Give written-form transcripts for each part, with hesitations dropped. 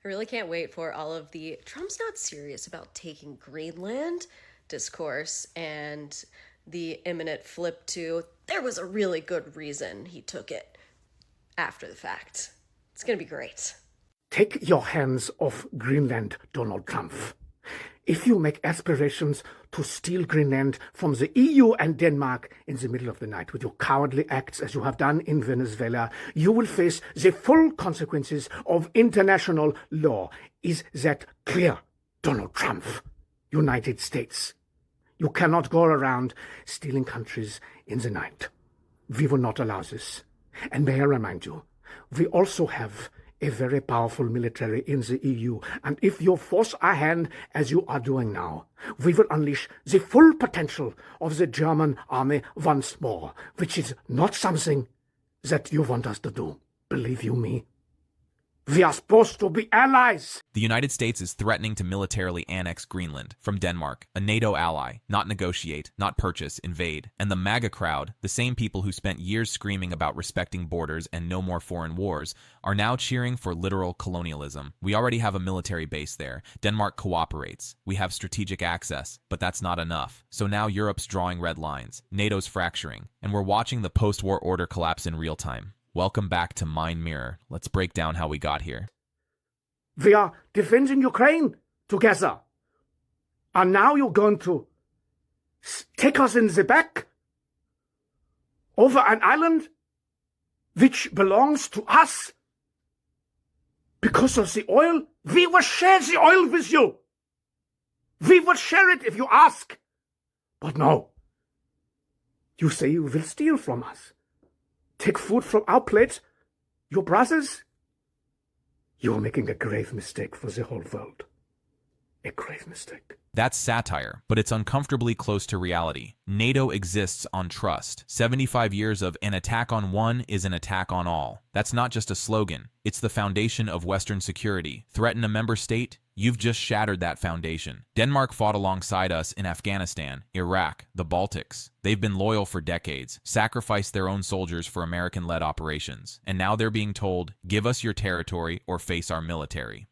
I really can't wait for all of the Trump's not serious about taking Greenland discourse and the imminent flip to there was a really good reason he took it after the fact. It's going to be great. Take your hands off Greenland, Donald Trump. If you make aspirations to steal Greenland from the EU and Denmark in the middle of the night with your cowardly acts as you have done in Venezuela, you will face the full consequences of international law. Is that clear, Donald Trump? United States. You cannot go around stealing countries in the night. We will not allow this. And may I remind you, we also have a very powerful military in the EU, and if you force our hand, as you are doing now, we will unleash the full potential of the German army once more, which is not something that you want us to do, believe you me. We are supposed to be allies. The United States is threatening to militarily annex Greenland from Denmark, a NATO ally, not negotiate, not purchase, invade. And the MAGA crowd, the same people who spent years screaming about respecting borders and no more foreign wars, are now cheering for literal colonialism. We already have a military base there. Denmark cooperates. We have strategic access, but that's not enough. So now Europe's drawing red lines, NATO's fracturing, and we're watching the post-war order collapse in real time. Welcome back to Mind Mirror. Let's break down how we got here. We are defending Ukraine together. And now you're going to take us in the back over an island which belongs to us because of the oil? We will share the oil with you. We will share it if you ask. But no. You say you will steal from us. Take food from our plate, your brothers? You are making a grave mistake for the whole world. A grave mistake. That's satire, but it's uncomfortably close to reality. NATO exists on trust. 75 years of an attack on one is an attack on all. That's not just a slogan. It's the foundation of Western security. Threaten a member state? You've just shattered that foundation. Denmark fought alongside us in Afghanistan, Iraq, the Baltics. They've been loyal for decades, sacrificed their own soldiers for American-led operations. And now they're being told, give us your territory or face our military.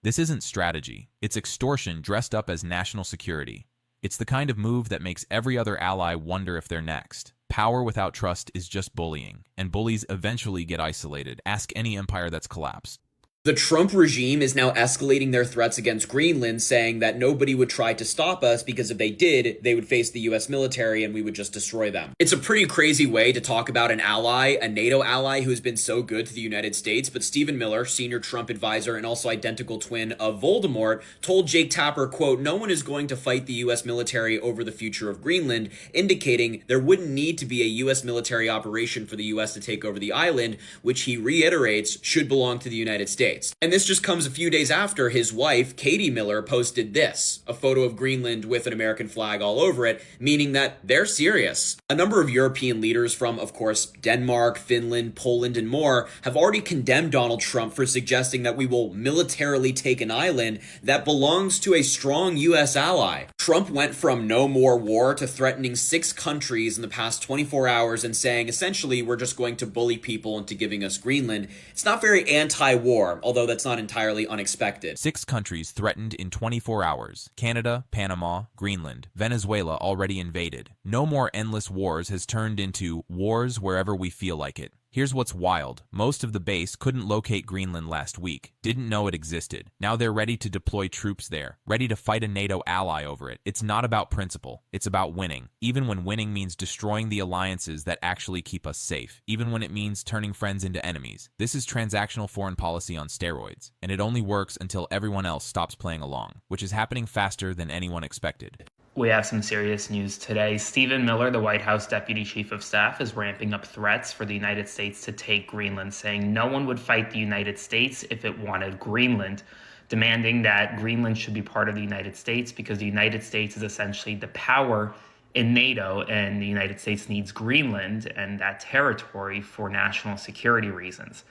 This isn't strategy. It's extortion dressed up as national security. It's the kind of move that makes every other ally wonder if they're next. Power without trust is just bullying, and bullies eventually get isolated. Ask any empire that's collapsed. The Trump regime is now escalating their threats against Greenland, saying that nobody would try to stop us because if they did, they would face the US military and we would just destroy them. It's a pretty crazy way to talk about an ally, a NATO ally who has been so good to the United States, but Stephen Miller, senior Trump advisor and also identical twin of Voldemort, told Jake Tapper, quote, "No one is going to fight the US military over the future of Greenland," indicating there wouldn't need to be a US military operation for the US to take over the island, which he reiterates should belong to the United States. And this just comes a few days after his wife, Katie Miller, posted this, a photo of Greenland with an American flag all over it, meaning that they're serious. A number of European leaders from, of course, Denmark, Finland, Poland, and more have already condemned Donald Trump for suggesting that we will militarily take an island that belongs to a strong U.S. ally. Trump went from no more war to threatening 6 countries in the past 24 hours and saying, essentially, we're just going to bully people into giving us Greenland. It's not very anti-war, although that's not entirely unexpected. 6 countries threatened in 24 hours. Canada, Panama, Greenland, Venezuela already invaded. No more endless wars has turned into wars wherever we feel like it. Here's what's wild. Most of the base couldn't locate Greenland last week, didn't know it existed. Now they're ready to deploy troops there, ready to fight a NATO ally over it. It's not about principle, it's about winning. Even when winning means destroying the alliances that actually keep us safe. Even when it means turning friends into enemies. This is transactional foreign policy on steroids, and it only works until everyone else stops playing along, which is happening faster than anyone expected. We have some serious news today. Stephen Miller, the White House Deputy Chief of Staff, is ramping up threats for the United States to take Greenland, saying no one would fight the United States if it wanted Greenland, demanding that Greenland should be part of the United States because the United States is essentially the power in NATO, and the United States needs Greenland and that territory for national security reasons.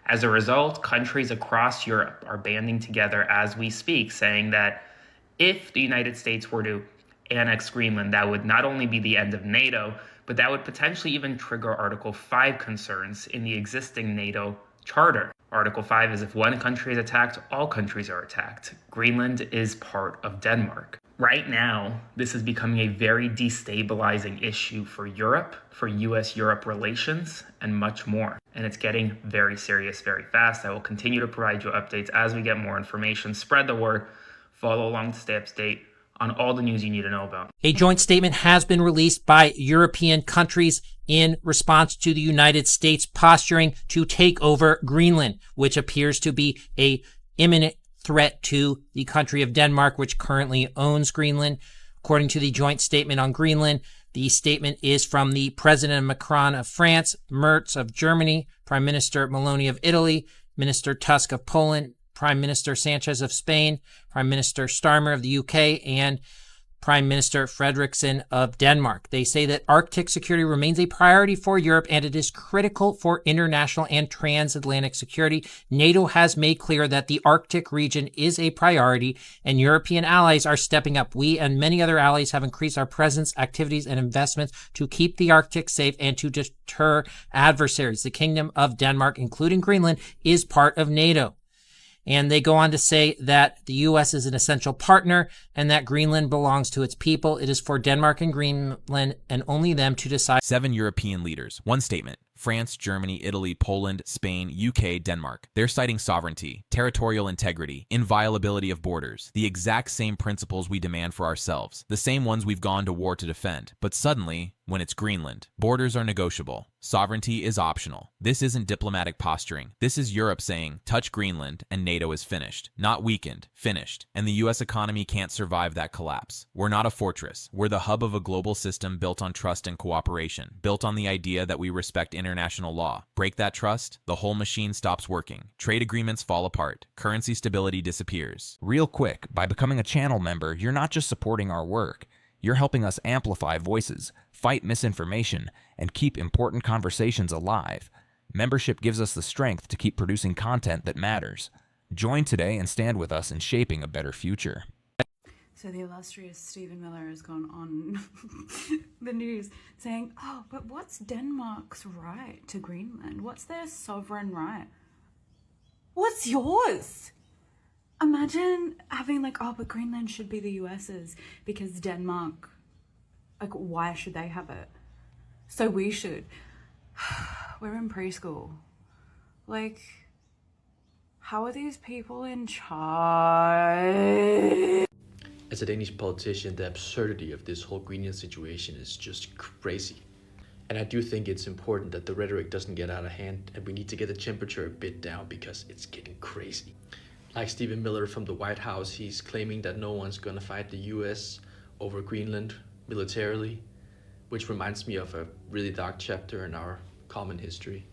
As a result, countries across Europe are banding together as we speak, saying that if the United States were to annex Greenland, that would not only be the end of NATO, but that would potentially even trigger Article 5 concerns in the existing NATO charter. Article 5 is if one country is attacked, all countries are attacked. Greenland is part of Denmark. Right now, this is becoming a very destabilizing issue for Europe, for US-Europe relations, and much more. And it's getting very serious very fast. I will continue to provide you updates as we get more information. Spread the word, follow along to stay up to date on all the news you need to know about. A joint statement has been released by European countries in response to the United States posturing to take over Greenland, which appears to be a imminent threat to the country of Denmark, which currently owns Greenland. According to the joint statement on Greenland, the statement is from the President Macron of France, Merz of Germany, Prime Minister Meloni of Italy, Minister Tusk of Poland, Prime Minister Sanchez of Spain, Prime Minister Starmer of the UK, and Prime Minister Frederiksen of Denmark. They say that Arctic security remains a priority for Europe and it is critical for international and transatlantic security. NATO has made clear that the Arctic region is a priority and European allies are stepping up. We and many other allies have increased our presence, activities, and investments to keep the Arctic safe and to deter adversaries. The Kingdom of Denmark, including Greenland, is part of NATO. And they go on to say that the U.S. is an essential partner and that Greenland belongs to its people. It is for Denmark and Greenland and only them to decide. 7 European leaders. One statement. France, Germany, Italy, Poland, Spain, UK, Denmark. They're citing sovereignty, territorial integrity, inviolability of borders, the exact same principles we demand for ourselves, the same ones we've gone to war to defend. But suddenly, when it's Greenland, borders are negotiable. Sovereignty is optional. This isn't diplomatic posturing. This is Europe saying, touch Greenland and NATO is finished. Not weakened, finished. And the US economy can't survive that collapse. We're not a fortress. We're the hub of a global system built on trust and cooperation, built on the idea that we respect international law. Break that trust, the whole machine stops working. Trade agreements fall apart. Currency stability disappears. Real quick, by becoming a channel member, you're not just supporting our work. You're helping us amplify voices, fight misinformation, and keep important conversations alive. Membership gives us the strength to keep producing content that matters. Join today and stand with us in shaping a better future. So the illustrious Stephen Miller has gone on the news saying, oh, but what's Denmark's right to Greenland? What's their sovereign right? What's yours? Imagine having like, oh, but Greenland should be the US's because Denmark, like, why should they have it? So we should. We're in preschool. Like, how are these people in charge? As a Danish politician, the absurdity of this whole Greenland situation is just crazy. And I do think it's important that the rhetoric doesn't get out of hand and we need to get the temperature a bit down because it's getting crazy. Like Stephen Miller from the White House, he's claiming that no one's gonna fight the US over Greenland militarily, which reminds me of a really dark chapter in our common history.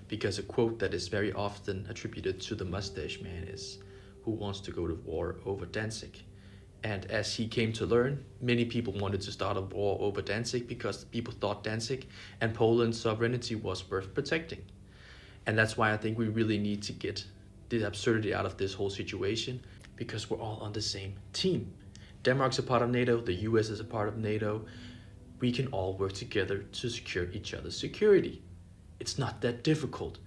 Because a quote that is very often attributed to the mustache man is, "Who wants to go to war over Danzig?" And as he came to learn, many people wanted to start a war over Danzig because people thought Danzig and Poland's sovereignty was worth protecting. And that's why I think we really need to get the absurdity out of this whole situation, because we're all on the same team. Denmark's a part of NATO, the US is a part of NATO. We can all work together to secure each other's security. It's not that difficult.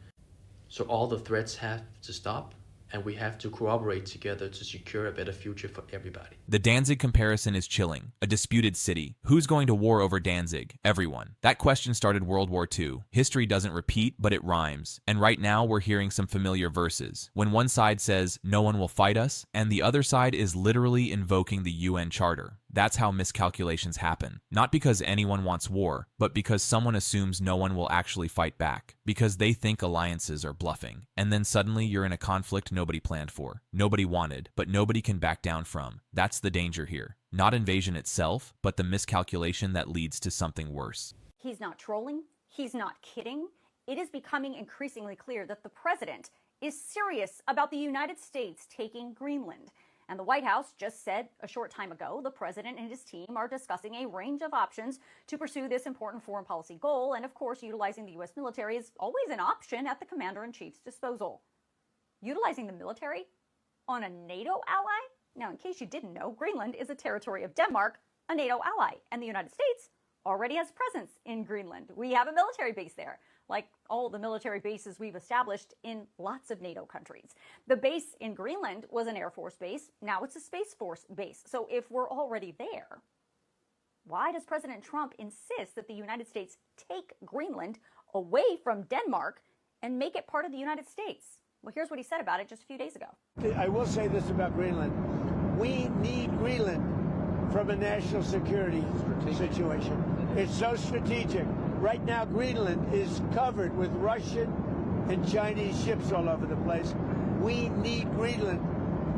So all the threats have to stop, and we have to cooperate together to secure a better future for everybody. The Danzig comparison is chilling. A disputed city. Who's going to war over Danzig? Everyone. That question started World War II. History doesn't repeat, but it rhymes. And right now we're hearing some familiar verses. When one side says, no one will fight us, and the other side is literally invoking the UN Charter. That's how miscalculations happen. Not because anyone wants war, but because someone assumes no one will actually fight back. Because they think alliances are bluffing. And then suddenly you're in a conflict nobody planned for. Nobody wanted, but nobody can back down from. That's the danger here. Not invasion itself, but the miscalculation that leads to something worse. He's not trolling. He's not kidding. It is becoming increasingly clear that the president is serious about the United States taking Greenland. And the White House just said a short time ago the president and his team are discussing a range of options to pursue this important foreign policy goal. And of course, utilizing the U.S. military is always an option at the commander-in-chief's disposal. Utilizing the military on a NATO ally? Now, in case you didn't know, Greenland is a territory of Denmark, a NATO ally, and the United States already has presence in Greenland. We have a military base there. like all the military bases we've established in lots of NATO countries. The base in Greenland was an Air Force base. Now it's a Space Force base. So if we're already there, why does President Trump insist that the United States take Greenland away from Denmark and make it part of the United States? Well, here's what he said about it just a few days ago. I will say this about Greenland. We need Greenland from a national security situation. It's so strategic. Right now, Greenland is covered with Russian and Chinese ships all over the place. We need Greenland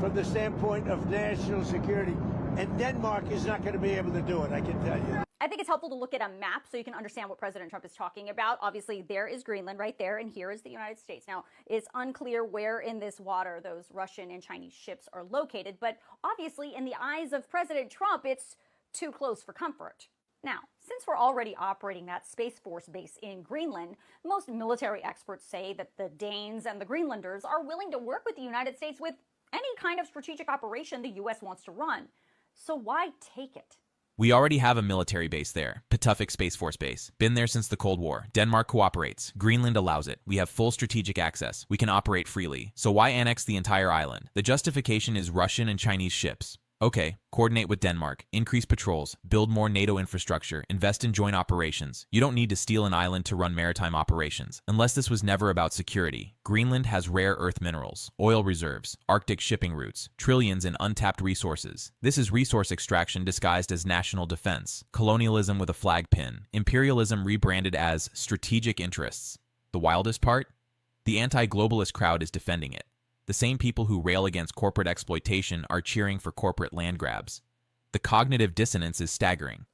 from the standpoint of national security. And Denmark is not going to be able to do it, I can tell you. I think it's helpful to look at a map so you can understand what President Trump is talking about. Obviously, there is Greenland right there, and here is the United States. Now, it's unclear where in this water those Russian and Chinese ships are located, but obviously, in the eyes of President Trump, it's too close for comfort. Now, since we're already operating that Space Force base in Greenland, most military experts say that the Danes and the Greenlanders are willing to work with the United States with any kind of strategic operation the U.S. wants to run. So why take it? We already have a military base there, Patuffik Space Force Base. Been there since the Cold War. Denmark cooperates. Greenland allows it. We have full strategic access. We can operate freely. So why annex the entire island? The justification is Russian and Chinese ships. Okay, coordinate with Denmark, increase patrols, build more NATO infrastructure, invest in joint operations. You don't need to steal an island to run maritime operations. Unless this was never about security. Greenland has rare earth minerals, oil reserves, Arctic shipping routes, trillions in untapped resources. This is resource extraction disguised as national defense, colonialism with a flag pin, imperialism rebranded as strategic interests. The wildest part? The anti-globalist crowd is defending it. The same people who rail against corporate exploitation are cheering for corporate land grabs. The cognitive dissonance is staggering.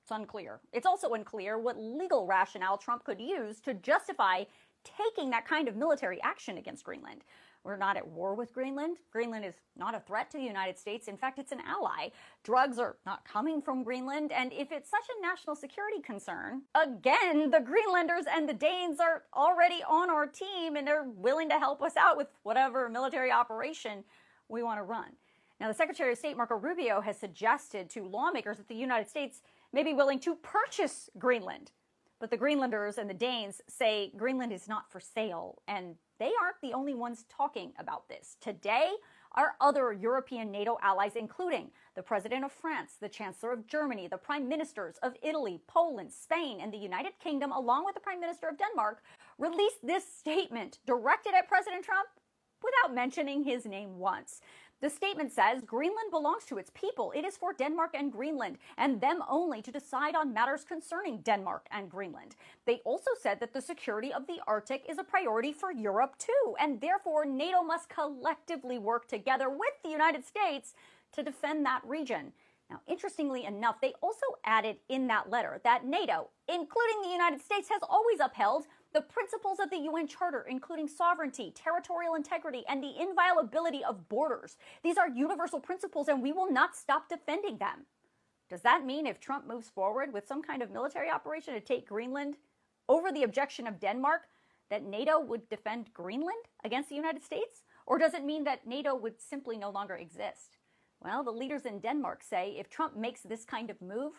It's unclear. It's also unclear what legal rationale Trump could use to justify taking that kind of military action against Greenland. We're not at war with Greenland. Greenland is not a threat to the United States. In fact, it's an ally. Drugs are not coming from Greenland. And if it's such a national security concern, again, the Greenlanders and the Danes are already on our team and they're willing to help us out with whatever military operation we want to run. Now, the Secretary of State, Marco Rubio, has suggested to lawmakers that the United States may be willing to purchase Greenland. But the Greenlanders and the Danes say Greenland is not for sale, and they aren't the only ones talking about this. Today, our other European NATO allies, including the President of France, the Chancellor of Germany, the Prime Ministers of Italy, Poland, Spain, and the United Kingdom, along with the Prime Minister of Denmark, released this statement directed at President Trump without mentioning his name once. The statement says, Greenland belongs to its people. It is for Denmark and Greenland, and them only to decide on matters concerning Denmark and Greenland. They also said that the security of the Arctic is a priority for Europe too, and therefore NATO must collectively work together with the United States to defend that region. Now, interestingly enough, they also added in that letter that NATO, including the United States, has always upheld the principles of the UN Charter, including sovereignty, territorial integrity, and the inviolability of borders. These are universal principles, and we will not stop defending them. Does that mean if Trump moves forward with some kind of military operation to take Greenland over the objection of Denmark, that NATO would defend Greenland against the United States? Or does it mean that NATO would simply no longer exist? Well, the leaders in Denmark say if Trump makes this kind of move,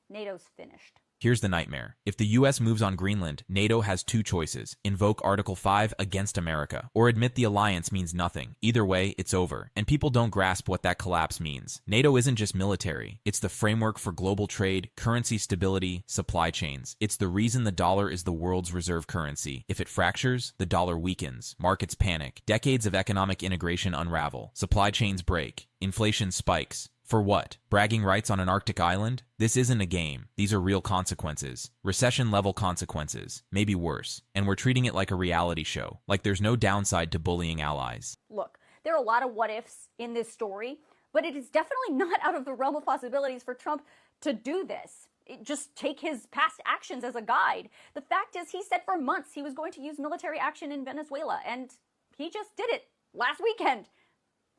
NATO's finished. Here's the nightmare. If the US moves on Greenland, NATO has two choices. Invoke Article 5 against America, or admit the alliance means nothing. Either way, it's over. And people don't grasp what that collapse means. NATO isn't just military. It's the framework for global trade, currency stability, supply chains. It's the reason the dollar is the world's reserve currency. If it fractures, the dollar weakens. Markets panic. Decades of economic integration unravel. Supply chains break. Inflation spikes. For what? Bragging rights on an Arctic island? This isn't a game. These are real consequences. Recession-level consequences. Maybe worse. And we're treating it like a reality show. Like there's no downside to bullying allies. Look, there are a lot of what-ifs in this story, but it is definitely not out of the realm of possibilities for Trump to do this. Just take his past actions as a guide. The fact is, he said for months he was going to use military action in Venezuela, and he just did it last weekend.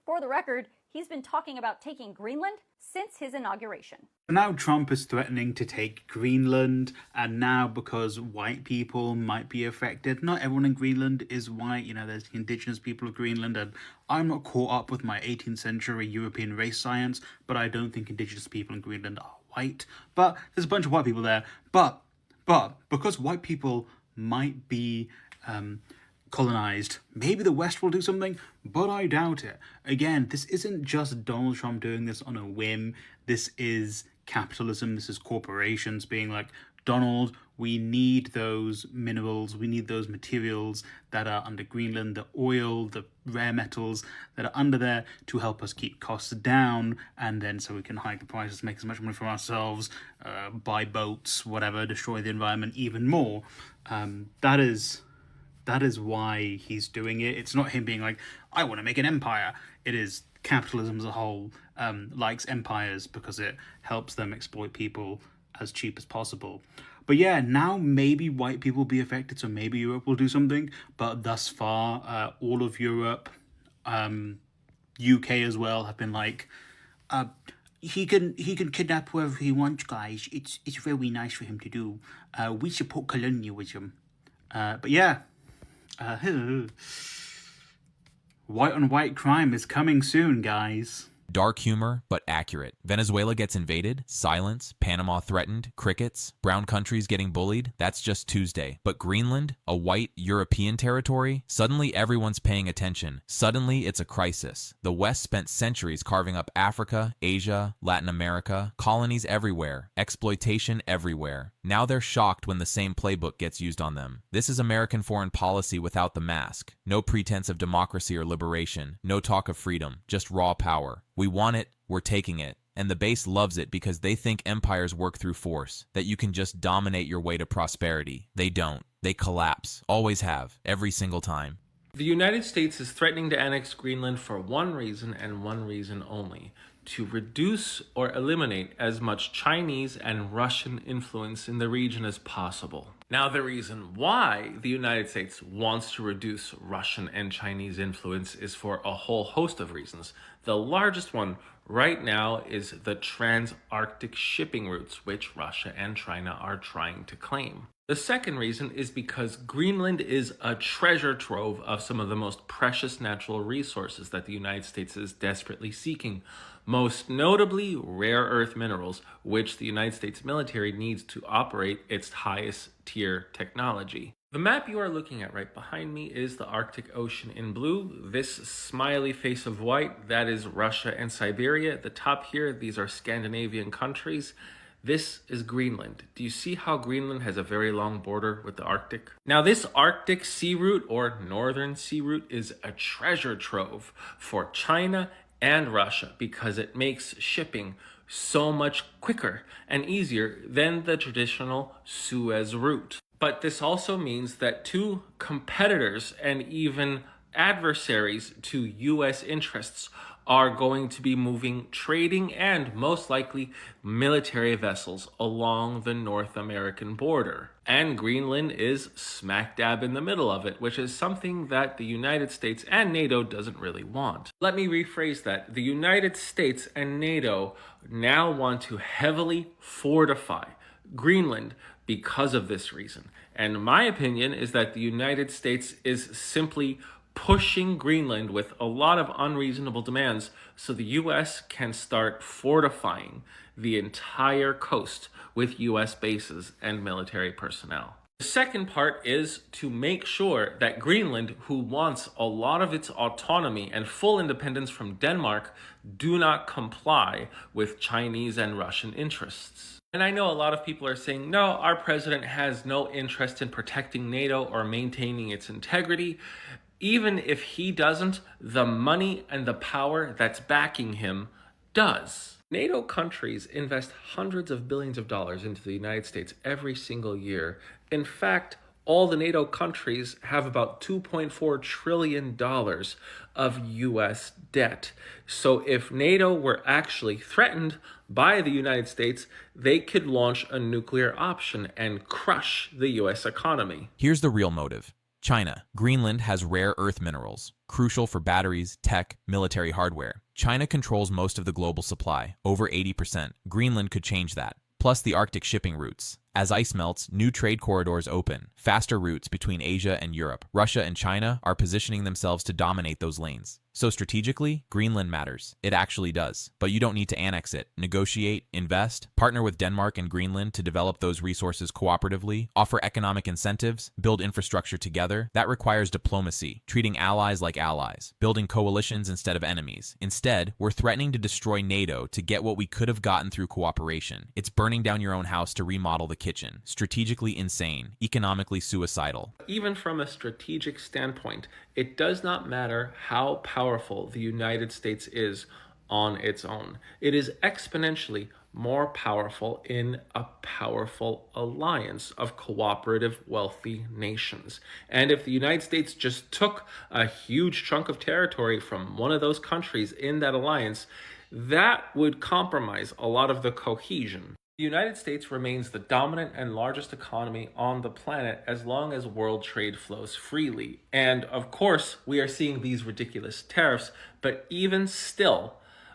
For the record, he's been talking about taking Greenland since his inauguration. Now Trump is threatening to take Greenland, and now because white people might be affected. Not everyone in Greenland is white, there's the indigenous people of Greenland, and I'm not caught up with my 18th century European race science, but I don't think indigenous people in Greenland are white. But there's a bunch of white people there. But because white people might be colonized. Maybe the West will do something, but I doubt it. Again, this isn't just Donald Trump doing this on a whim. This is capitalism. This is corporations being like, Donald, we need those minerals, we need those materials that are under Greenland, the oil, the rare metals that are under there to help us keep costs down, and then so we can hike the prices, make as much money for ourselves, buy boats, whatever, destroy the environment even more. That is why he's doing it. It's not him being like, I want to make an empire. It is capitalism as a whole likes empires because it helps them exploit people as cheap as possible. But yeah, now maybe white people will be affected, so maybe Europe will do something. But thus far, all of Europe, UK as well, have been like, he can kidnap whoever he wants, guys. It's very nice for him to do. We support colonialism. But yeah, white on white crime is coming soon, guys. Dark humor, but accurate. Venezuela gets invaded, silence, Panama threatened, crickets, brown countries getting bullied. That's just Tuesday. But Greenland, a white European territory, suddenly everyone's paying attention. Suddenly it's a crisis. The West spent centuries carving up Africa, Asia, Latin America, colonies everywhere, exploitation everywhere. Now they're shocked when the same playbook gets used on them. This is American foreign policy without the mask. No pretense of democracy or liberation. No talk of freedom. Just raw power. We want it, we're taking it. And the base loves it because they think empires work through force, that you can just dominate your way to prosperity. They don't. They collapse. Always have. Every single time. The United States is threatening to annex Greenland for one reason and one reason only: to reduce or eliminate as much Chinese and Russian influence in the region as possible. Now, the reason why the United States wants to reduce Russian and Chinese influence is for a whole host of reasons. The largest one right now is the trans-Arctic shipping routes, which Russia and China are trying to claim. The second reason is because Greenland is a treasure trove of some of the most precious natural resources that the United States is desperately seeking, most notably rare earth minerals, which the United States military needs to operate its highest tier technology. The map you are looking at right behind me is the Arctic Ocean in blue. This smiley face of white, that is Russia and Siberia. At the top here, these are Scandinavian countries. This is Greenland. Do you see how Greenland has a very long border with the Arctic? Now, this Arctic sea route or northern sea route is a treasure trove for China and Russia because it makes shipping so much quicker and easier than the traditional Suez route. But this also means that two competitors and even adversaries to U.S. interests are going to be moving trading and most likely military vessels along the North American border. And Greenland is smack dab in the middle of it, which is something that the United States and NATO doesn't really want. Let me rephrase that. The United States and NATO now want to heavily fortify Greenland because of this reason. And my opinion is that the United States is simply pushing Greenland with a lot of unreasonable demands so the US can start fortifying the entire coast with US bases and military personnel. The second part is to make sure that Greenland, who wants a lot of its autonomy and full independence from Denmark, do not comply with Chinese and Russian interests. And I know a lot of people are saying, no, our president has no interest in protecting NATO or maintaining its integrity. Even if he doesn't, the money and the power that's backing him does. NATO countries invest hundreds of billions of dollars into the United States every single year. In fact, all the NATO countries have about $2.4 trillion of US debt. So if NATO were actually threatened by the United States, they could launch a nuclear option and crush the US economy. Here's the real motive. China. Greenland has rare earth minerals, crucial for batteries, tech, military hardware. China controls most of the global supply, over 80%. Greenland could change that. Plus the Arctic shipping routes. As ice melts, new trade corridors open, faster routes between Asia and Europe. Russia and China are positioning themselves to dominate those lanes. So strategically, Greenland matters. It actually does. But you don't need to annex it. Negotiate, invest, partner with Denmark and Greenland to develop those resources cooperatively, offer economic incentives, build infrastructure together. That requires diplomacy, treating allies like allies, building coalitions instead of enemies. Instead, we're threatening to destroy NATO to get what we could have gotten through cooperation. It's burning down your own house to remodel the kitchen. Strategically insane, economically suicidal. Even from a strategic standpoint, it does not matter how powerful the United States is on its own. It is exponentially more powerful in a powerful alliance of cooperative, wealthy nations. And if the United States just took a huge chunk of territory from one of those countries in that alliance, that would compromise a lot of the cohesion. The United States remains the dominant and largest economy on the planet as long as world trade flows freely. And of course, we are seeing these ridiculous tariffs, but even still,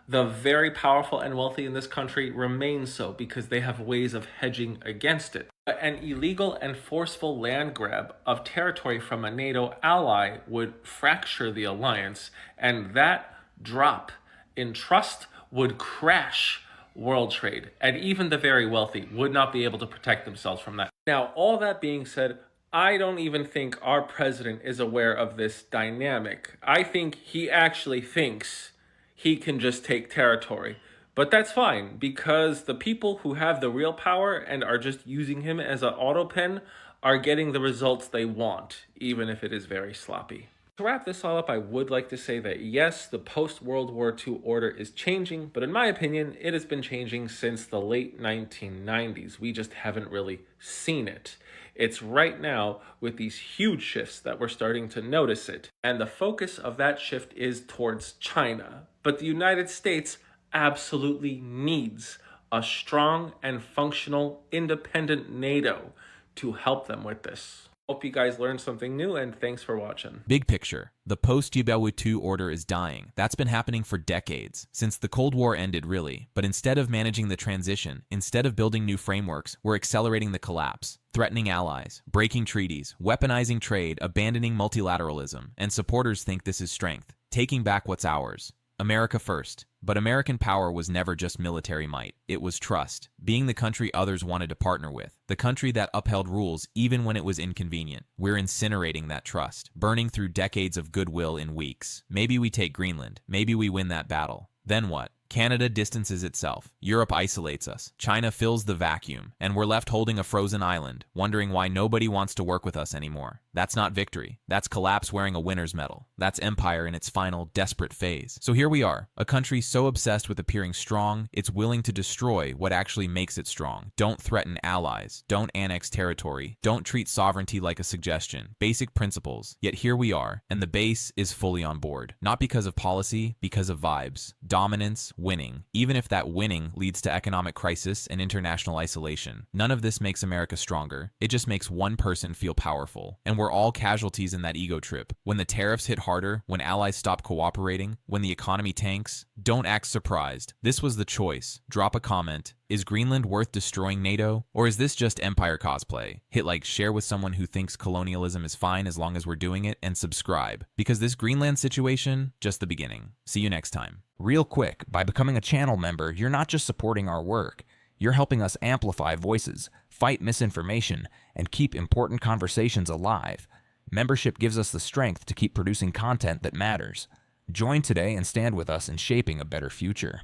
the very powerful and wealthy in this country remain so because they have ways of hedging against it. An illegal and forceful land grab of territory from a NATO ally would fracture the alliance, and that drop in trust would crash world trade, and even the very wealthy would not be able to protect themselves from that. Now, all that being said, I don't even think our president is aware of this dynamic. I think he actually thinks he can just take territory. But that's fine, because the people who have the real power and are just using him as an autopen are getting the results they want, even if it is very sloppy. To wrap this all up, I would like to say that yes, the post-World War II order is changing, but in my opinion, it has been changing since the late 1990s. We just haven't really seen it. It's right now with these huge shifts that we're starting to notice it. And the focus of that shift is towards China. But the United States absolutely needs a strong and functional independent NATO to help them with this. Hope you guys learned something new, and thanks for watching. Big picture. The post-Geopolitical order is dying. That's been happening for decades, since the Cold War ended really. But instead of managing the transition, instead of building new frameworks, we're accelerating the collapse, threatening allies, breaking treaties, weaponizing trade, abandoning multilateralism. And supporters think this is strength, taking back what's ours. America first. But American power was never just military might. It was trust, being the country others wanted to partner with, the country that upheld rules even when it was inconvenient. We're incinerating that trust, burning through decades of goodwill in weeks. Maybe we take Greenland. Maybe we win that battle. Then what? Canada distances itself. Europe isolates us. China fills the vacuum. And we're left holding a frozen island, wondering why nobody wants to work with us anymore. That's not victory. That's collapse wearing a winner's medal. That's empire in its final, desperate phase. So here we are, a country so obsessed with appearing strong, it's willing to destroy what actually makes it strong. Don't threaten allies. Don't annex territory. Don't treat sovereignty like a suggestion. Basic principles. Yet here we are, and the base is fully on board. Not because of policy, because of vibes. Dominance, winning, even if that winning leads to economic crisis and international isolation. None of this makes America stronger. It just makes one person feel powerful. And we're all casualties in that ego trip. When the tariffs hit harder, when allies stop cooperating, when the economy tanks, don't act surprised. This was the choice. Drop a comment. Is Greenland worth destroying NATO? Or is this just empire cosplay? Hit like, share with someone who thinks colonialism is fine as long as we're doing it, and subscribe. Because this Greenland situation, just the beginning. See you next time. Real quick, by becoming a channel member, you're not just supporting our work. You're helping us amplify voices, fight misinformation, and keep important conversations alive. Membership gives us the strength to keep producing content that matters. Join today and stand with us in shaping a better future.